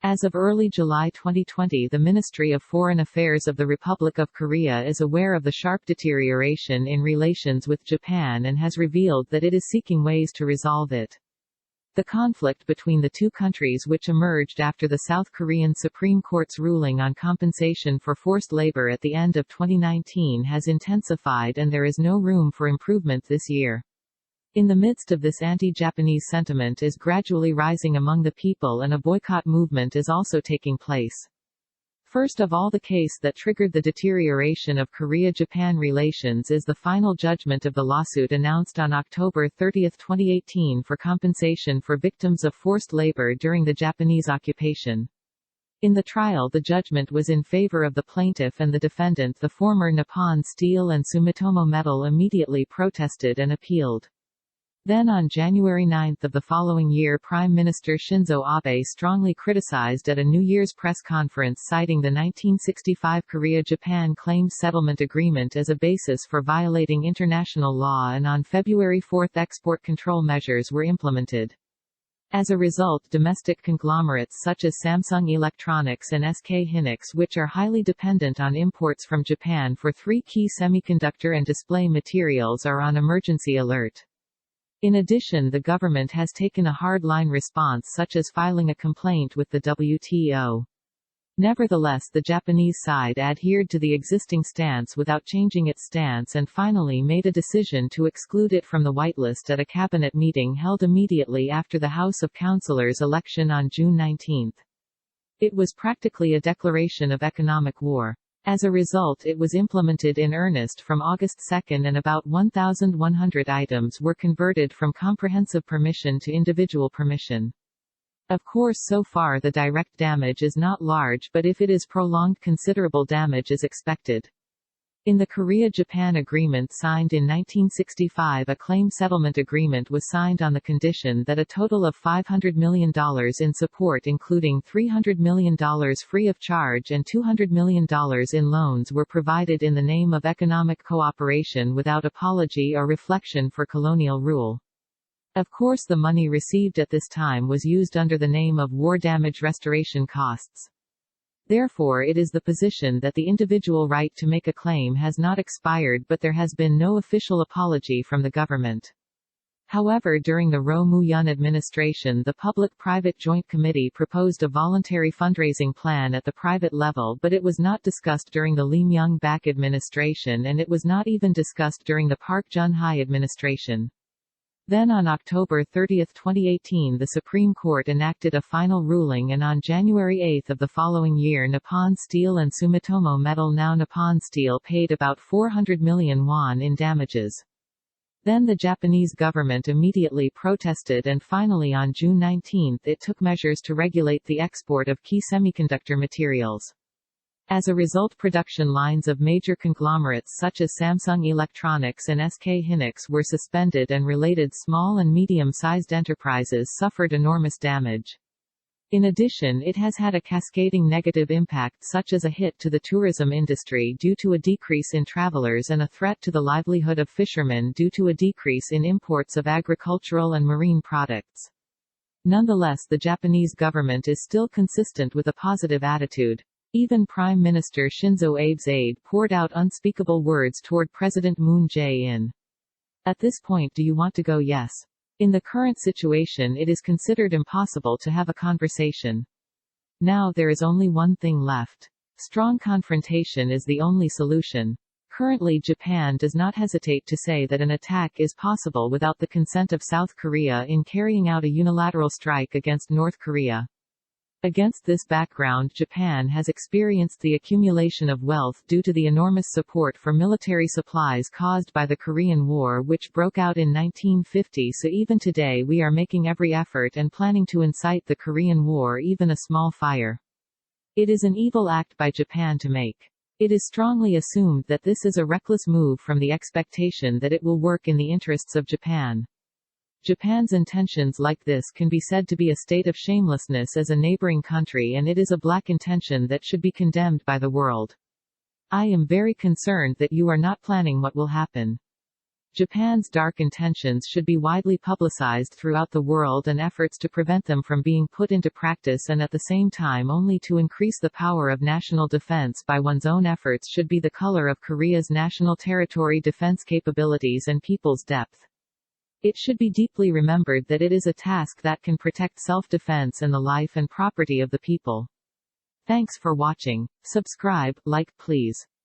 As of early July 2020, the Ministry of Foreign Affairs of the Republic of Korea is aware of the sharp deterioration in relations with Japan and has revealed that it is seeking ways to resolve it. The conflict between the two countries, which emerged after the South Korean Supreme Court's ruling on compensation for forced labor at the end of 2019, has intensified, and there is no room for improvement this year. In the midst of this anti-Japanese sentiment is gradually rising among the people, and a boycott movement is also taking place. First of all, the case that triggered the deterioration of Korea-Japan relations is the final judgment of the lawsuit announced on October 30, 2018 for compensation for victims of forced labor during the Japanese occupation. In the trial, the judgment was in favor of the plaintiff, and the defendant, the former Nippon Steel and Sumitomo Metal, immediately protested and appealed. Then on January 9 of the following year, Prime Minister Shinzo Abe strongly criticized at a New Year's press conference, citing the 1965 Korea-Japan Claims Settlement Agreement as a basis for violating international law, and on February 4 export control measures were implemented. As a result, domestic conglomerates such as Samsung Electronics and SK Hynix, which are highly dependent on imports from Japan for three key semiconductor and display materials, are on emergency alert. In addition, the government has taken a hard-line response, such as filing a complaint with the WTO. Nevertheless, the Japanese side adhered to the existing stance without changing its stance, and finally made a decision to exclude it from the whitelist at a cabinet meeting held immediately after the House of Councillors election on June 19. It was practically a declaration of economic war. As a result, it was implemented in earnest from August 2, and about 1,100 items were converted from comprehensive permission to individual permission. Of course, so far the direct damage is not large, but if it is prolonged, considerable damage is expected. In the Korea-Japan agreement signed in 1965, a claim settlement agreement was signed on the condition that a total of $500 million in support, including $300 million free of charge and $200 million in loans, were provided in the name of economic cooperation without apology or reflection for colonial rule. Of course, the money received at this time was used under the name of war damage restoration costs. Therefore, it is the position that the individual right to make a claim has not expired, but there has been no official apology from the government. However, during the Roh Moo-hyun administration, the Public-Private Joint Committee proposed a voluntary fundraising plan at the private level, but it was not discussed during the Lee Myung-bak administration, and it was not even discussed during the Park Geun-hye administration. Then on October 30, 2018, the Supreme Court enacted a final ruling, and on January 8 of the following year, Nippon Steel and Sumitomo Metal, now Nippon Steel, paid about 400 million won in damages. Then the Japanese government immediately protested, and finally on June 19 it took measures to regulate the export of key semiconductor materials. As a result, production lines of major conglomerates such as Samsung Electronics and SK Hynix were suspended, and related small and medium-sized enterprises suffered enormous damage. In addition, it has had a cascading negative impact, such as a hit to the tourism industry due to a decrease in travelers and a threat to the livelihood of fishermen due to a decrease in imports of agricultural and marine products. Nonetheless, the Japanese government is still consistent with a positive attitude. Even Prime Minister Shinzo Abe's aide poured out unspeakable words toward President Moon Jae-in. At this point, do you want to go? Yes. In the current situation, it is considered impossible to have a conversation. Now there is only one thing left. Strong confrontation is the only solution. Currently, Japan does not hesitate to say that an attack is possible without the consent of South Korea in carrying out a unilateral strike against North Korea. Against this background, Japan has experienced the accumulation of wealth due to the enormous support for military supplies caused by the Korean War, which broke out in 1950. So even today we are making every effort and planning to incite the Korean War, even a small fire. It is an evil act by Japan to make. It is strongly assumed that this is a reckless move from the expectation that it will work in the interests of Japan. Japan's intentions like this can be said to be a state of shamelessness as a neighboring country, and it is a black intention that should be condemned by the world. I am very concerned that you are not planning what will happen. Japan's dark intentions should be widely publicized throughout the world, and efforts to prevent them from being put into practice and at the same time only to increase the power of national defense by one's own efforts should be the color of Korea's national territory defense capabilities and people's depth. It should be deeply remembered that it is a task that can protect self-defense and the life and property of the people. Thanks for watching. Subscribe, like, please.